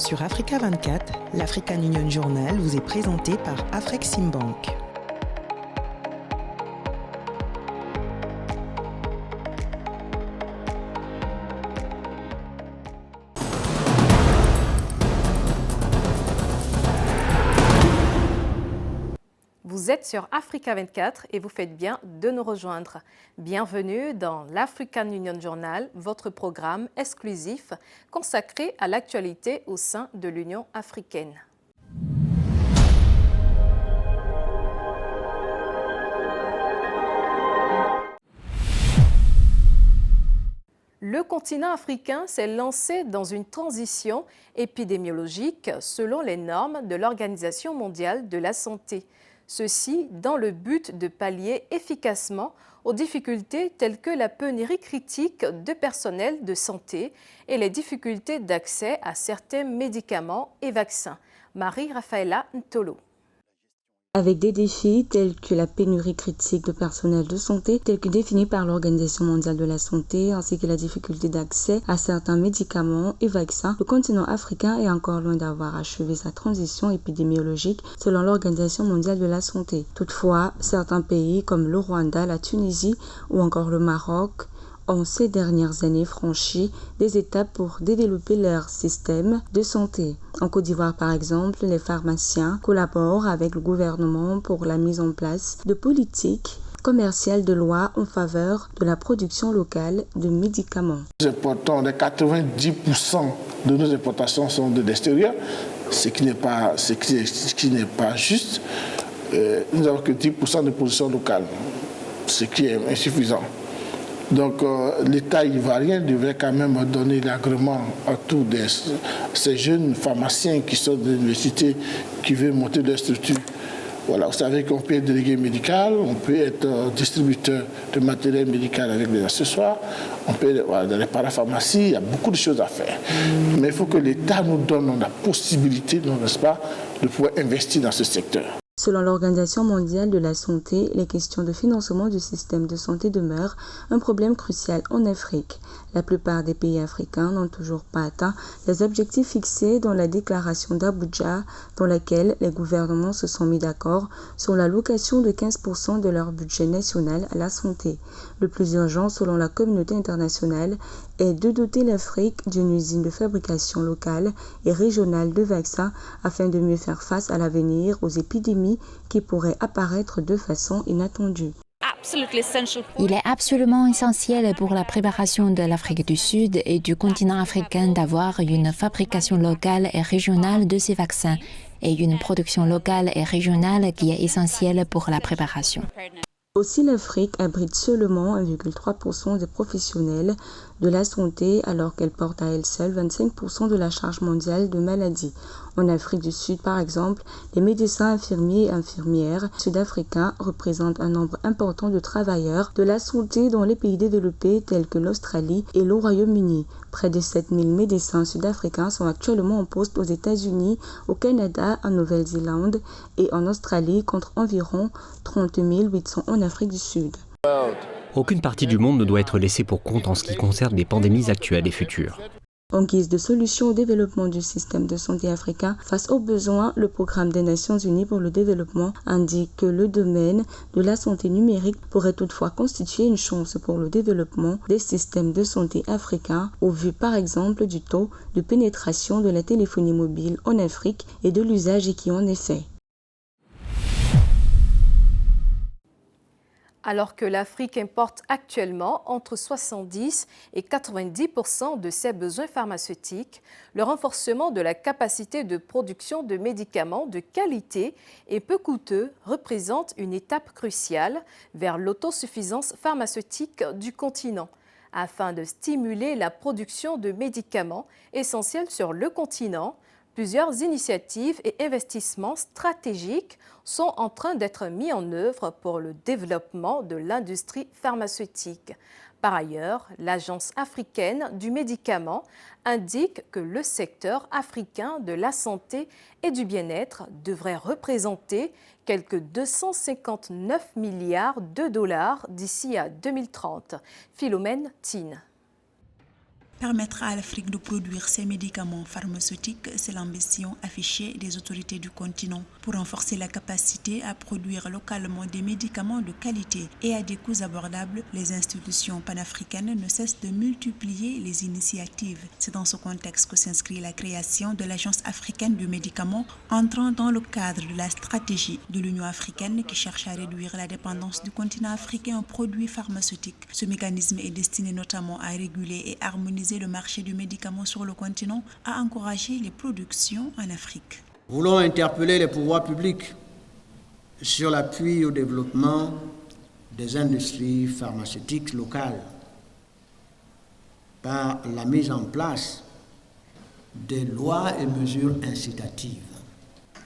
Sur Africa 24, l'African Union Journal vous est présenté par Afreximbank. Vous êtes sur Africa 24 et vous faites bien de nous rejoindre. Bienvenue dans l'African Union Journal, votre programme exclusif consacré à l'actualité au sein de l'Union africaine. Le continent africain s'est lancé dans une transition épidémiologique selon les normes de l'Organisation mondiale de la santé. Ceci dans le but de pallier efficacement aux difficultés telles que la pénurie critique de personnel de santé et les difficultés d'accès à certains médicaments et vaccins. Marie-Raphaëla Ntolo. Avec des défis tels que la pénurie critique de personnel de santé, tels que définis par l'Organisation mondiale de la santé, ainsi que la difficulté d'accès à certains médicaments et vaccins, le continent africain est encore loin d'avoir achevé sa transition épidémiologique selon l'Organisation mondiale de la santé. Toutefois, certains pays comme le Rwanda, la Tunisie ou encore le Maroc ont ces dernières années franchi des étapes pour développer leur système de santé. En Côte d'Ivoire, par exemple, les pharmaciens collaborent avec le gouvernement pour la mise en place de politiques commerciales de loi en faveur de la production locale de médicaments. Nous importons, les 90% de nos importations sont de l'extérieur, ce qui n'est pas juste. Nous n'avons que 10% de production locale, ce qui est insuffisant. Donc l'État ivoirien devrait quand même donner l'agrément à tous ces jeunes pharmaciens qui sortent de l'université, qui veulent monter leur structure. Voilà, vous savez qu'on peut être délégué médical, on peut être distributeur de matériel médical avec des accessoires, on peut être dans les parapharmacies, il y a beaucoup de choses à faire. Mais il faut que l'État nous donne la possibilité, n'est-ce pas, de pouvoir investir dans ce secteur. Selon l'Organisation mondiale de la santé, les questions de financement du système de santé demeurent un problème crucial en Afrique. La plupart des pays africains n'ont toujours pas atteint les objectifs fixés dans la déclaration d'Abuja, dans laquelle les gouvernements se sont mis d'accord sur l'allocation de 15% de leur budget national à la santé. Le plus urgent, selon la communauté internationale, est de doter l'Afrique d'une usine de fabrication locale et régionale de vaccins afin de mieux faire face à l'avenir aux épidémies qui pourraient apparaître de façon inattendue. Il est absolument essentiel pour la préparation de l'Afrique du Sud et du continent africain d'avoir une fabrication locale et régionale de ces vaccins et une production locale et régionale qui est essentielle pour la préparation. Aussi, l'Afrique abrite seulement 1,3% des professionnels de la santé alors qu'elle porte à elle seule 25% de la charge mondiale de maladies. En Afrique du Sud, par exemple, les médecins, infirmiers et infirmières sud-africains représentent un nombre important de travailleurs de la santé dans les pays développés tels que l'Australie et le Royaume-Uni. Près de 7000 médecins sud-africains sont actuellement en poste aux États-Unis, au Canada, en Nouvelle-Zélande et en Australie, contre environ 30 800 en Afrique du Sud. Aucune partie du monde ne doit être laissée pour compte en ce qui concerne les pandémies actuelles et futures. En guise de solution au développement du système de santé africain face aux besoins, le programme des Nations Unies pour le développement indique que le domaine de la santé numérique pourrait toutefois constituer une chance pour le développement des systèmes de santé africains, au vu par exemple du taux de pénétration de la téléphonie mobile en Afrique et de l'usage qui en est fait. Alors que l'Afrique importe actuellement entre 70 et 90% de ses besoins pharmaceutiques, le renforcement de la capacité de production de médicaments de qualité et peu coûteux représente une étape cruciale vers l'autosuffisance pharmaceutique du continent. Afin de stimuler la production de médicaments essentiels sur le continent, plusieurs initiatives et investissements stratégiques sont en train d'être mis en œuvre pour le développement de l'industrie pharmaceutique. Par ailleurs, l'Agence africaine du médicament indique que le secteur africain de la santé et du bien-être devrait représenter quelques 259 milliards de dollars d'ici à 2030. Philomène Tine. Permettre à l'Afrique de produire ses médicaments pharmaceutiques, c'est l'ambition affichée des autorités du continent. Pour renforcer la capacité à produire localement des médicaments de qualité et à des coûts abordables, les institutions panafricaines ne cessent de multiplier les initiatives. C'est dans ce contexte que s'inscrit la création de l'Agence africaine du médicament, entrant dans le cadre de la stratégie de l'Union africaine qui cherche à réduire la dépendance du continent africain aux produits pharmaceutiques. Ce mécanisme est destiné notamment à réguler et harmoniser le marché du médicament sur le continent, à encourager les productions en Afrique. Nous voulons interpeller les pouvoirs publics sur l'appui au développement des industries pharmaceutiques locales par la mise en place des lois et mesures incitatives.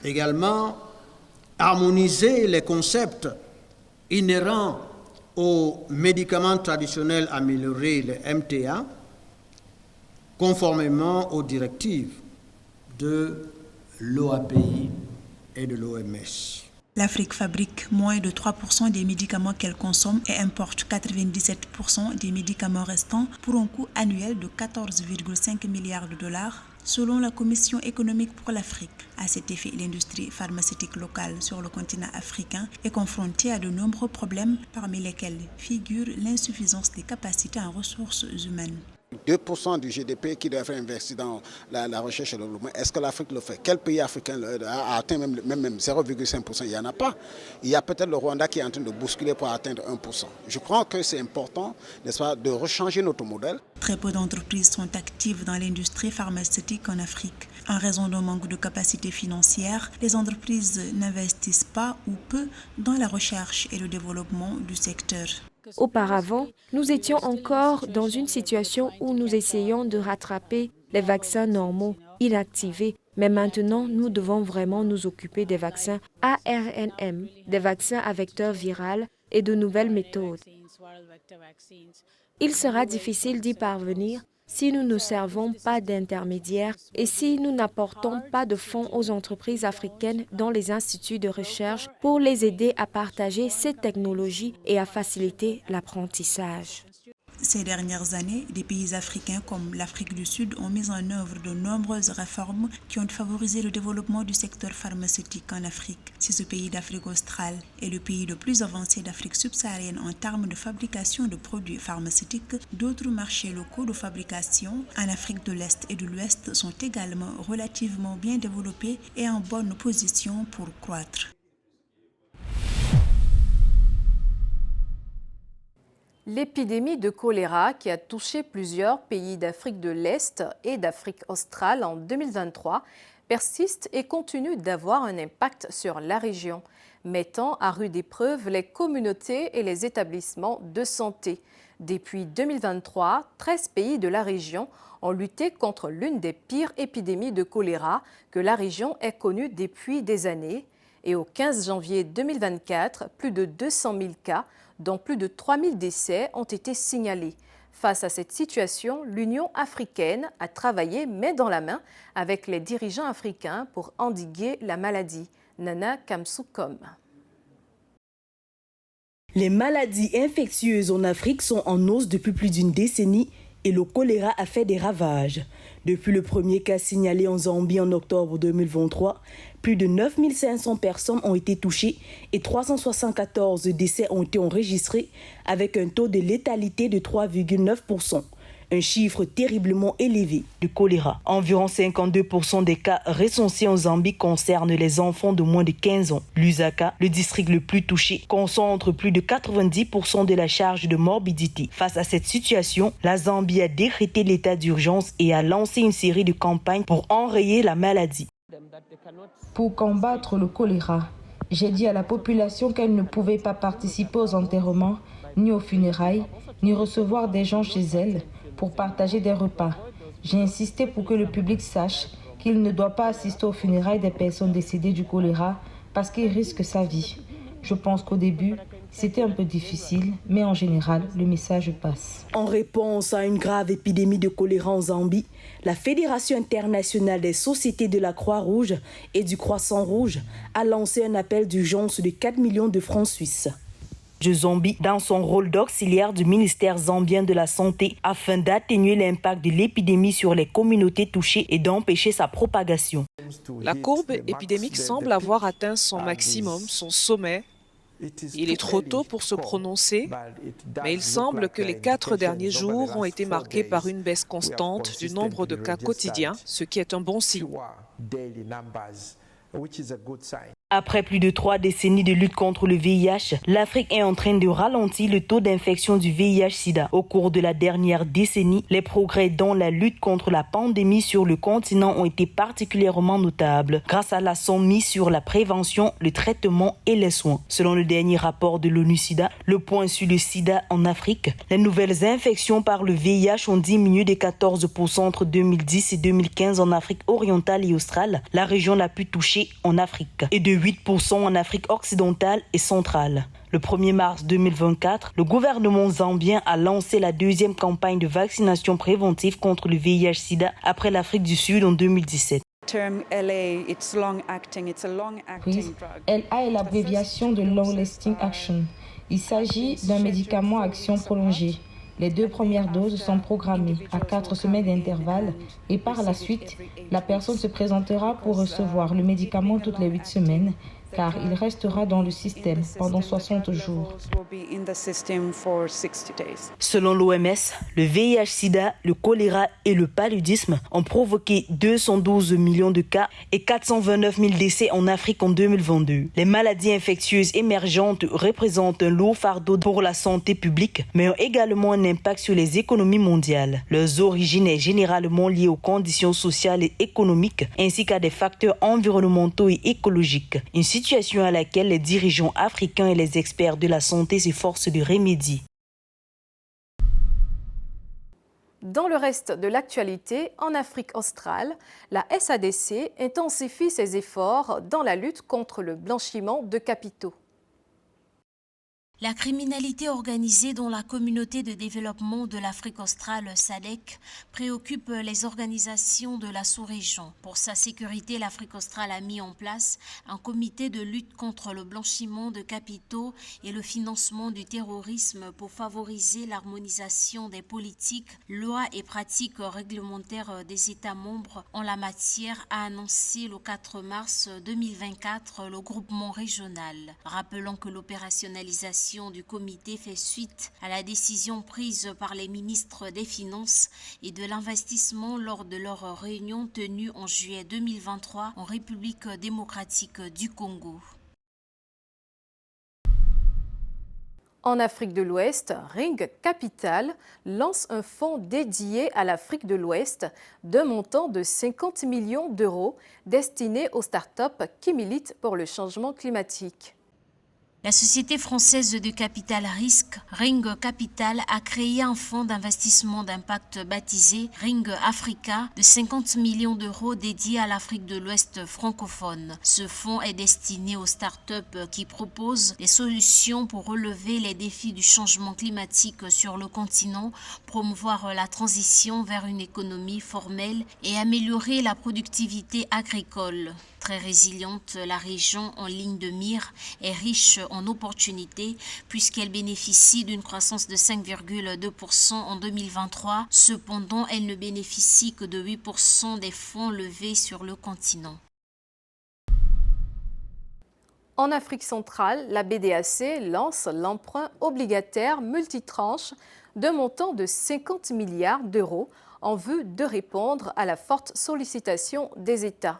Également, harmoniser les concepts inhérents aux médicaments traditionnels améliorés, les MTA, conformément aux directives de l'OAPI et de l'OMS. L'Afrique fabrique moins de 3% des médicaments qu'elle consomme et importe 97% des médicaments restants pour un coût annuel de 14,5 milliards de dollars, selon la Commission économique pour l'Afrique. À cet effet, l'industrie pharmaceutique locale sur le continent africain est confrontée à de nombreux problèmes, parmi lesquels figure l'insuffisance des capacités en ressources humaines. 2% du GDP qui devrait être investi dans la recherche et le développement. Est-ce que l'Afrique le fait? Quel pays africain a atteint même 0,5%? Il n'y en a pas. Il y a peut-être le Rwanda qui est en train de bousculer pour atteindre 1%. Je crois que c'est important, n'est-ce pas, de rechanger notre modèle. Très peu d'entreprises sont actives dans l'industrie pharmaceutique en Afrique. En raison d'un manque de capacité financière, les entreprises n'investissent pas ou peu dans la recherche et le développement du secteur. Auparavant, nous étions encore dans une situation où nous essayions de rattraper les vaccins normaux inactivés, mais maintenant nous devons vraiment nous occuper des vaccins ARNM, des vaccins à vecteur viral et de nouvelles méthodes. Il sera difficile d'y parvenir si nous ne servons pas d'intermédiaires et si nous n'apportons pas de fonds aux entreprises africaines dans les instituts de recherche pour les aider à partager ces technologies et à faciliter l'apprentissage. Ces dernières années, des pays africains comme l'Afrique du Sud ont mis en œuvre de nombreuses réformes qui ont favorisé le développement du secteur pharmaceutique en Afrique. Si ce pays d'Afrique australe est le pays le plus avancé d'Afrique subsaharienne en termes de fabrication de produits pharmaceutiques, d'autres marchés locaux de fabrication en Afrique de l'Est et de l'Ouest sont également relativement bien développés et en bonne position pour croître. L'épidémie de choléra qui a touché plusieurs pays d'Afrique de l'Est et d'Afrique australe en 2023 persiste et continue d'avoir un impact sur la région, mettant à rude épreuve les communautés et les établissements de santé. Depuis 2023, 13 pays de la région ont lutté contre l'une des pires épidémies de choléra que la région ait connue depuis des années. Et au 15 janvier 2024, plus de 200 000 cas, dont plus de 3 000 décès, ont été signalés. Face à cette situation, l'Union africaine a travaillé main dans la main avec les dirigeants africains pour endiguer la maladie. Nana Kamsoukom. Les maladies infectieuses en Afrique sont en hausse depuis plus d'une décennie et le choléra a fait des ravages. Depuis le premier cas signalé en Zambie en octobre 2023, plus de 9 500 personnes ont été touchées et 374 décès ont été enregistrés avec un taux de létalité de 3,9%. Un chiffre terriblement élevé de choléra. Environ 52% des cas recensés en Zambie concernent les enfants de moins de 15 ans. Lusaka, le district le plus touché, concentre plus de 90% de la charge de morbidité. Face à cette situation, la Zambie a décrété l'état d'urgence et a lancé une série de campagnes pour enrayer la maladie. Pour combattre le choléra, j'ai dit à la population qu'elle ne pouvait pas participer aux enterrements, ni aux funérailles, ni recevoir des gens chez elle pour partager des repas. J'ai insisté pour que le public sache qu'il ne doit pas assister aux funérailles des personnes décédées du choléra parce qu'il risque sa vie. Je pense qu'au début, c'était un peu difficile, mais en général, le message passe. En réponse à une grave épidémie de choléra en Zambie, la Fédération internationale des sociétés de la Croix-Rouge et du Croissant Rouge a lancé un appel d'urgence de 4 millions de francs suisses. de Zambie dans son rôle d'auxiliaire du ministère zambien de la Santé afin d'atténuer l'impact de l'épidémie sur les communautés touchées et d'empêcher sa propagation. La courbe épidémique semble avoir atteint son maximum, son sommet. Il est trop tôt pour se prononcer, mais il semble que les 4 derniers jours ont été marqués par une baisse constante du nombre de cas quotidiens, ce qui est un bon signe. Après plus de 3 décennies de lutte contre le VIH, l'Afrique est en train de ralentir le taux d'infection du VIH-Sida. Au cours de la dernière décennie, les progrès dans la lutte contre la pandémie sur le continent ont été particulièrement notables, grâce à l'accent mis sur la prévention, le traitement et les soins. Selon le dernier rapport de l'ONU-Sida, le point sur le sida en Afrique, les nouvelles infections par le VIH ont diminué de 14% entre 2010 et 2015 en Afrique orientale et australe, la région la plus touchée en Afrique, et de 8% en Afrique occidentale et centrale. Le 1er mars 2024, le gouvernement zambien a lancé la 2e campagne de vaccination préventive contre le VIH-Sida après l'Afrique du Sud en 2017. Oui, LA est l'abréviation de Long Lasting Action. Il s'agit d'un médicament à action prolongée. Les 2 premières doses sont programmées à 4 semaines d'intervalle et par la suite, la personne se présentera pour recevoir le médicament toutes les 8 semaines car il restera dans le système pendant 60 jours. Selon l'OMS, le VIH-Sida, le choléra et le paludisme ont provoqué 212 millions de cas et 429 000 décès en Afrique en 2022. Les maladies infectieuses émergentes représentent un lourd fardeau pour la santé publique, mais ont également un impact sur les économies mondiales. Leurs origines sont généralement liées aux conditions sociales et économiques, ainsi qu'à des facteurs environnementaux et écologiques. Une situation à laquelle les dirigeants africains et les experts de la santé s'efforcent de remédier. Dans le reste de l'actualité, en Afrique australe, la SADC intensifie ses efforts dans la lutte contre le blanchiment de capitaux. La criminalité organisée dans la communauté de développement de l'Afrique australe, SADC, préoccupe les organisations de la sous-région. Pour sa sécurité, l'Afrique australe a mis en place un comité de lutte contre le blanchiment de capitaux et le financement du terrorisme pour favoriser l'harmonisation des politiques, lois et pratiques réglementaires des États membres en la matière, a annoncé le 4 mars 2024 le groupement régional. Rappelons que l'opérationnalisation du comité fait suite à la décision prise par les ministres des Finances et de l'Investissement lors de leur réunion tenue en juillet 2023 en République démocratique du Congo. En Afrique de l'Ouest, Ring Capital lance un fonds dédié à l'Afrique de l'Ouest d'un montant de 50 millions d'euros destiné aux startups qui militent pour le changement climatique. La société française de capital risque, Ring Capital, a créé un fonds d'investissement d'impact baptisé Ring Africa de 50 millions d'euros dédié à l'Afrique de l'Ouest francophone. Ce fonds est destiné aux startups qui proposent des solutions pour relever les défis du changement climatique sur le continent, promouvoir la transition vers une économie formelle et améliorer la productivité agricole. Très résiliente, la région en ligne de mire est riche en opportunités puisqu'elle bénéficie d'une croissance de 5,2% en 2023. Cependant, elle ne bénéficie que de 8% des fonds levés sur le continent. En Afrique centrale, la BDAC lance l'emprunt obligataire multitranche d'un montant de 50 milliards d'euros en vue de répondre à la forte sollicitation des États.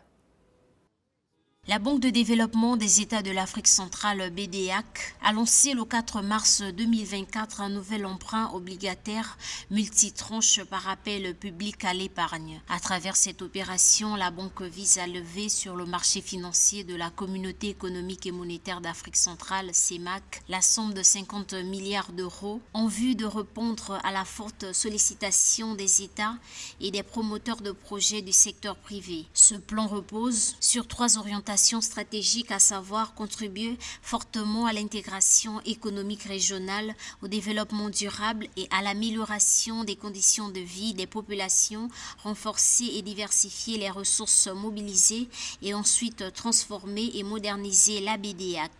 La Banque de développement des États de l'Afrique centrale, BDAC, a lancé le 4 mars 2024 un nouvel emprunt obligataire multitranche par appel public à l'épargne. À travers cette opération, la banque vise à lever sur le marché financier de la Communauté économique et monétaire d'Afrique centrale, CEMAC, la somme de 50 milliards d'euros en vue de répondre à la forte sollicitation des États et des promoteurs de projets du secteur privé. Ce plan repose sur 3 orientations stratégique, à savoir contribuer fortement à l'intégration économique régionale, au développement durable et à l'amélioration des conditions de vie des populations, renforcer et diversifier les ressources mobilisées et ensuite transformer et moderniser la BDAC.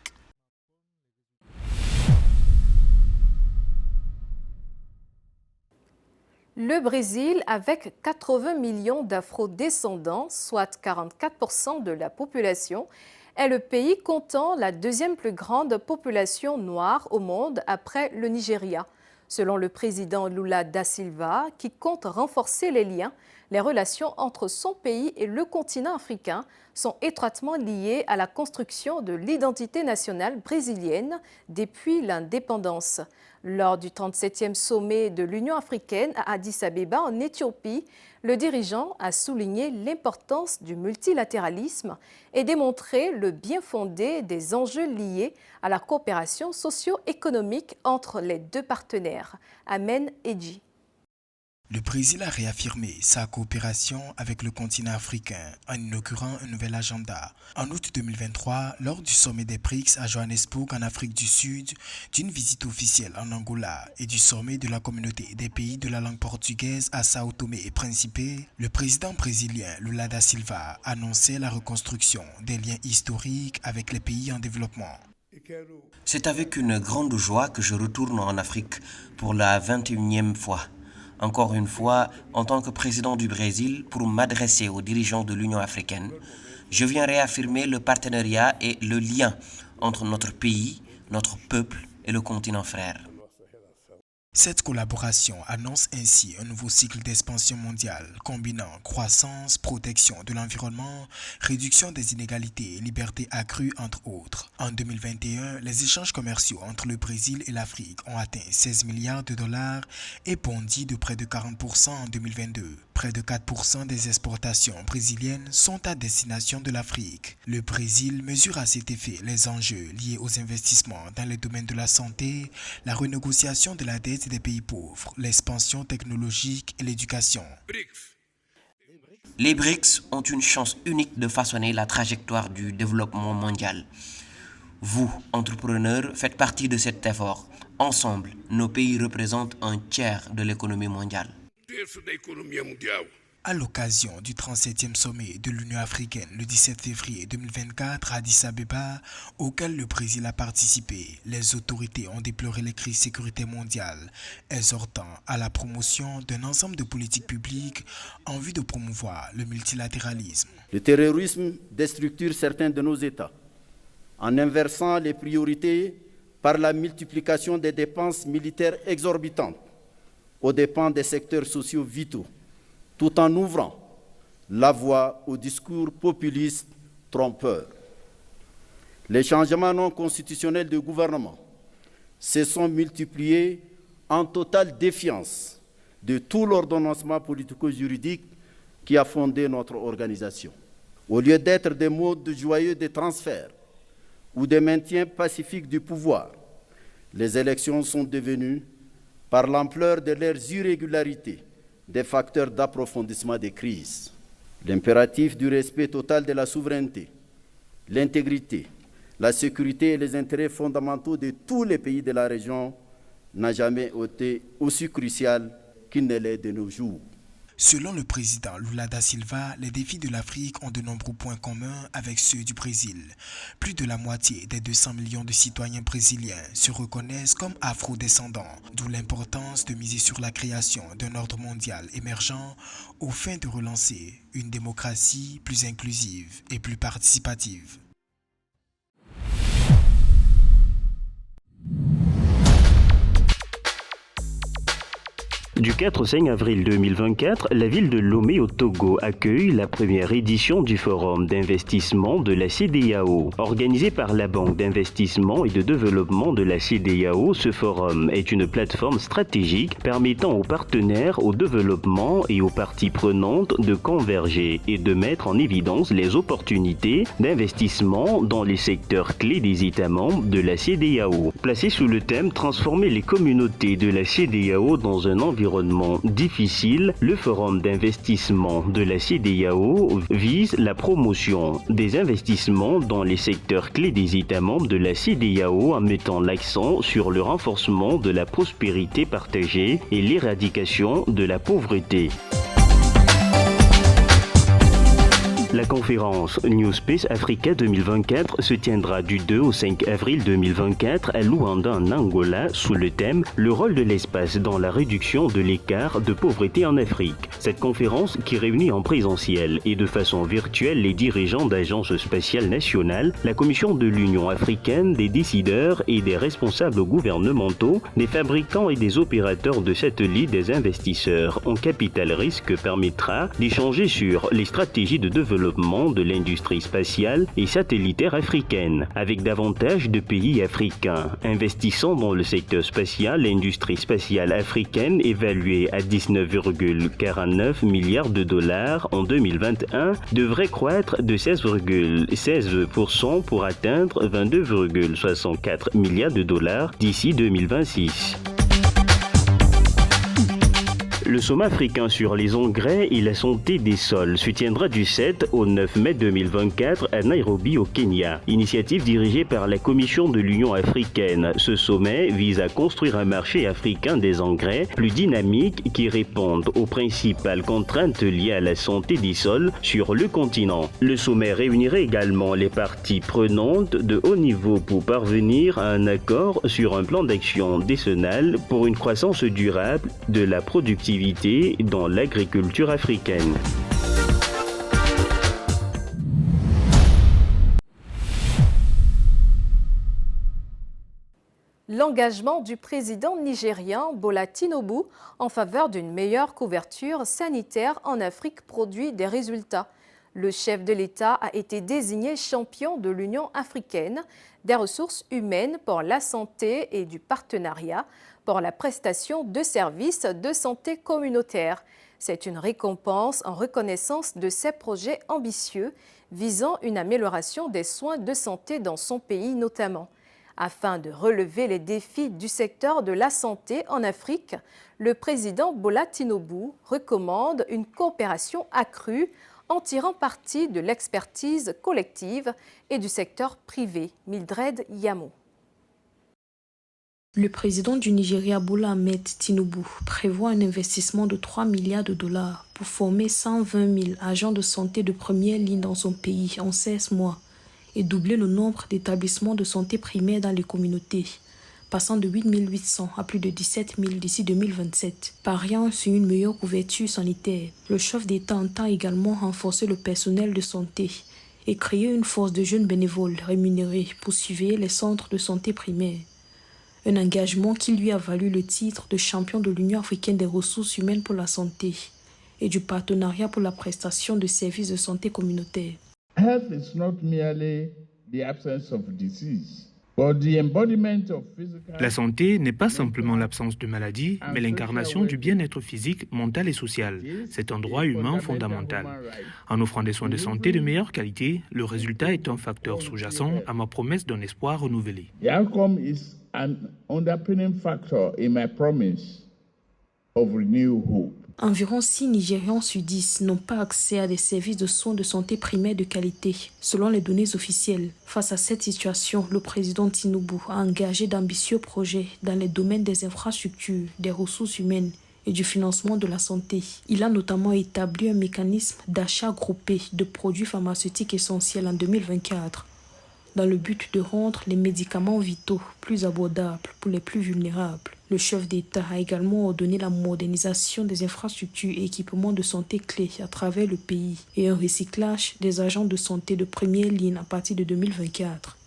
Le Brésil, avec 80 millions d'afro-descendants, soit 44% de la population, est le pays comptant la deuxième plus grande population noire au monde après le Nigeria. Selon le président Lula da Silva, qui compte renforcer les liens, les relations entre son pays et le continent africain sont étroitement liées à la construction de l'identité nationale brésilienne depuis l'indépendance. Lors du 37e sommet de l'Union africaine à Addis Abeba en Éthiopie, le dirigeant a souligné l'importance du multilatéralisme et démontré le bien fondé des enjeux liés à la coopération socio-économique entre les deux partenaires. Amen Edji. Le Brésil a réaffirmé sa coopération avec le continent africain en inaugurant un nouvel agenda. En août 2023, lors du sommet des BRICS à Johannesburg en Afrique du Sud, d'une visite officielle en Angola et du sommet de la communauté des pays de la langue portugaise à Sao Tomé et Principe, le président brésilien Lula da Silva annonçait la reconstruction des liens historiques avec les pays en développement. C'est avec une grande joie que je retourne en Afrique pour la 21e fois. Encore une fois, en tant que président du Brésil, pour m'adresser aux dirigeants de l'Union africaine, je viens réaffirmer le partenariat et le lien entre notre pays, notre peuple et le continent frère. Cette collaboration annonce ainsi un nouveau cycle d'expansion mondiale, combinant croissance, protection de l'environnement, réduction des inégalités et liberté accrue entre autres. En 2021, les échanges commerciaux entre le Brésil et l'Afrique ont atteint 16 milliards de dollars et bondi de près de 40% en 2022. Près de 4% des exportations brésiliennes sont à destination de l'Afrique. Le Brésil mesure à cet effet les enjeux liés aux investissements dans les domaines de la santé, la renégociation de la dette des pays pauvres, l'expansion technologique et l'éducation. Les BRICS ont une chance unique de façonner la trajectoire du développement mondial. Vous, entrepreneurs, faites partie de cet effort. Ensemble, nos pays représentent un tiers de l'économie mondiale. À l'occasion du 37e sommet de l'Union africaine le 17 février 2024 à Addis Abeba, auquel le Brésil a participé, les autorités ont déploré les crises sécuritaires mondiales, exhortant à la promotion d'un ensemble de politiques publiques en vue de promouvoir le multilatéralisme. Le terrorisme déstructure certains de nos États en inversant les priorités par la multiplication des dépenses militaires exorbitantes aux dépens des secteurs sociaux vitaux, tout en ouvrant la voie aux discours populistes trompeurs. Les changements non constitutionnels de gouvernement se sont multipliés en totale défiance de tout l'ordonnancement politico-juridique qui a fondé notre organisation. Au lieu d'être des modes joyeux de transfert ou de maintien pacifique du pouvoir, les élections sont devenues, par l'ampleur de leurs irrégularités, des facteurs d'approfondissement des crises. L'impératif du respect total de la souveraineté, l'intégrité, la sécurité et les intérêts fondamentaux de tous les pays de la région n'a jamais été aussi crucial qu'il ne l'est de nos jours. Selon le président Lula da Silva, les défis de l'Afrique ont de nombreux points communs avec ceux du Brésil. Plus de la moitié des 200 millions de citoyens brésiliens se reconnaissent comme afro-descendants, d'où l'importance de miser sur la création d'un ordre mondial émergent aux fins de relancer une démocratie plus inclusive et plus participative. Du 4 au 5 avril 2024, la ville de Lomé au Togo accueille la première édition du Forum d'investissement de la CEDEAO. Organisé par la Banque d'investissement et de développement de la CEDEAO, ce forum est une plateforme stratégique permettant aux partenaires au développement et aux parties prenantes de converger et de mettre en évidence les opportunités d'investissement dans les secteurs clés des États membres de la CEDEAO. Placé sous le thème « Transformer les communautés de la CEDEAO dans un environnement difficile », le Forum d'investissement de la CEDEAO vise la promotion des investissements dans les secteurs clés des États membres de la CEDEAO en mettant l'accent sur le renforcement de la prospérité partagée et l'éradication de la pauvreté. La La conférence New Space Africa 2024 se tiendra du 2 au 5 avril 2024 à Luanda en Angola sous le thème « Le rôle de l'espace dans la réduction de l'écart de pauvreté en Afrique ». Cette conférence, qui réunit en présentiel et de façon virtuelle les dirigeants d'agences spatiales nationales, la Commission de l'Union africaine, des décideurs et des responsables gouvernementaux, des fabricants et des opérateurs de satellites, des investisseurs en capital risque permettra d'échanger sur les stratégies de développement de l'industrie spatiale et satellitaire africaine. Avec davantage de pays africains investissant dans le secteur spatial, l'industrie spatiale africaine évaluée à 19,49 milliards de dollars en 2021 devrait croître de 16,16% pour atteindre 22,64 milliards de dollars d'ici 2026. Le sommet africain sur les engrais et la santé des sols se tiendra du 7 au 9 mai 2024 à Nairobi au Kenya. Initiative dirigée par la Commission de l'Union africaine. Ce sommet vise à construire un marché africain des engrais plus dynamique qui réponde aux principales contraintes liées à la santé des sols sur le continent. Le sommet réunirait également les parties prenantes de haut niveau pour parvenir à un accord sur un plan d'action décennal pour une croissance durable de la productivité dans l'agriculture africaine. L'engagement du président nigérian Bola Tinubu en faveur d'une meilleure couverture sanitaire en Afrique produit des résultats. Le chef de l'État a été désigné champion de l'Union africaine des ressources humaines pour la santé et du partenariat pour la prestation de services de santé communautaire. C'est une récompense en reconnaissance de ses projets ambitieux visant une amélioration des soins de santé dans son pays notamment. Afin de relever les défis du secteur de la santé en Afrique, le président Bola Tinubu recommande une coopération accrue en tirant parti de l'expertise collective et du secteur privé. Mildred Yamo. Le président du Nigeria, Bola Ahmed Tinubu, prévoit un investissement de 3 milliards de dollars pour former 120 000 agents de santé de première ligne dans son pays en 16 mois et doubler le nombre d'établissements de santé primaires dans les communautés, passant de 8 800 à plus de 17 000 d'ici 2027, pariant sur une meilleure couverture sanitaire. Le chef d'État entend également renforcer le personnel de santé et créer une force de jeunes bénévoles rémunérés pour surveiller les centres de santé primaires. Un engagement qui lui a valu le titre de champion de l'Union africaine des ressources humaines pour la santé et du partenariat pour la prestation de services de santé communautaire. Health is not merely the absence of disease, but the embodiment of physical. La santé n'est pas simplement l'absence de maladie, mais l'incarnation du bien-être physique, mental et social. C'est un droit humain fondamental. En offrant des soins de santé de meilleure qualité, le résultat est un facteur sous-jacent à ma promesse d'un espoir renouvelé. The outcome is an underpinning factor in my promise of renewed hope. Environ 6 Nigérians sur 10 n'ont pas accès à des services de soins de santé primaires de qualité, selon les données officielles. Face à cette situation, le président Tinubu a engagé d'ambitieux projets dans les domaines des infrastructures, des ressources humaines et du financement de la santé. Il a notamment établi un mécanisme d'achat groupé de produits pharmaceutiques essentiels en 2024, dans le but de rendre les médicaments vitaux plus abordables pour les plus vulnérables. Le chef d'État a également ordonné la modernisation des infrastructures et équipements de santé clés à travers le pays et un recyclage des agents de santé de première ligne à partir de 2024.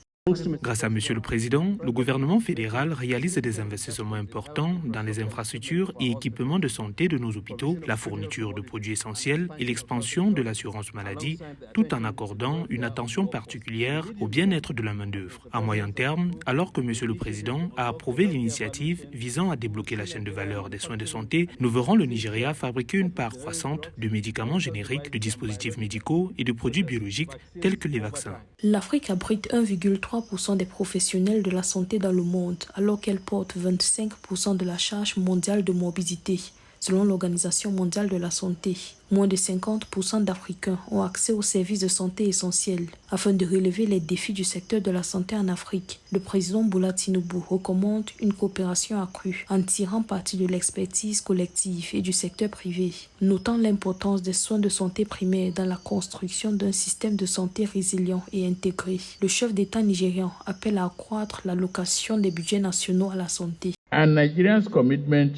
Grâce à M. le Président, le gouvernement fédéral réalise des investissements importants dans les infrastructures et équipements de santé de nos hôpitaux, la fourniture de produits essentiels et l'expansion de l'assurance maladie, tout en accordant une attention particulière au bien-être de la main-d'œuvre. À moyen terme, alors que M. le Président a approuvé l'initiative visant à débloquer la chaîne de valeur des soins de santé, nous verrons le Nigeria fabriquer une part croissante de médicaments génériques, de dispositifs médicaux et de produits biologiques tels que les vaccins. L'Afrique abrite 1,3% des professionnels de la santé dans le monde, alors qu'elle porte 25% de la charge mondiale de morbidité, Selon l'Organisation mondiale de la santé, moins de 50% d'Africains ont accès aux services de santé essentiels. Afin de relever les défis du secteur de la santé en Afrique, le président Bola Tinubu recommande une coopération accrue en tirant parti de l'expertise collective et du secteur privé, notant l'importance des soins de santé primaires dans la construction d'un système de santé résilient et intégré. Le chef d'État nigérian appelle à accroître l'allocation des budgets nationaux à la santé. And Nigeria's commitment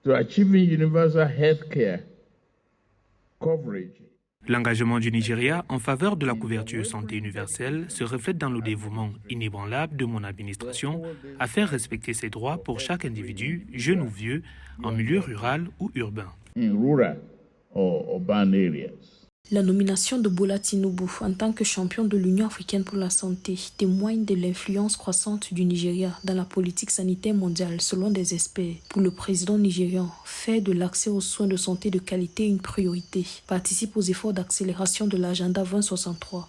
to achieving universal healthcare coverage. L'engagement du Nigeria en faveur de la couverture santé universelle se reflète dans le dévouement inébranlable de mon administration à faire respecter ses droits pour chaque individu, jeune ou vieux, en milieu rural ou urbain. In rural or urban areas. La nomination de Bola Tinubu en tant que champion de l'Union africaine pour la santé témoigne de l'influence croissante du Nigeria dans la politique sanitaire mondiale selon des experts. Pour le président nigérian, faire de l'accès aux soins de santé de qualité une priorité, participe aux efforts d'accélération de l'agenda 2063.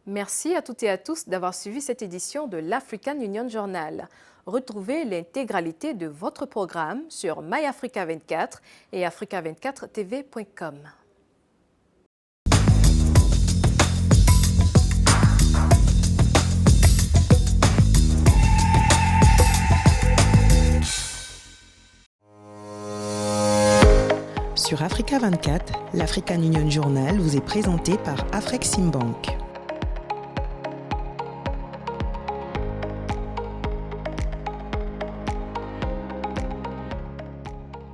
Merci à toutes et à tous d'avoir suivi cette édition de l'African Union Journal. Retrouvez l'intégralité de votre programme sur MyAfrica24 et africa24tv.com. Sur Africa 24, l'African Union Journal vous est présenté par Afreximbank.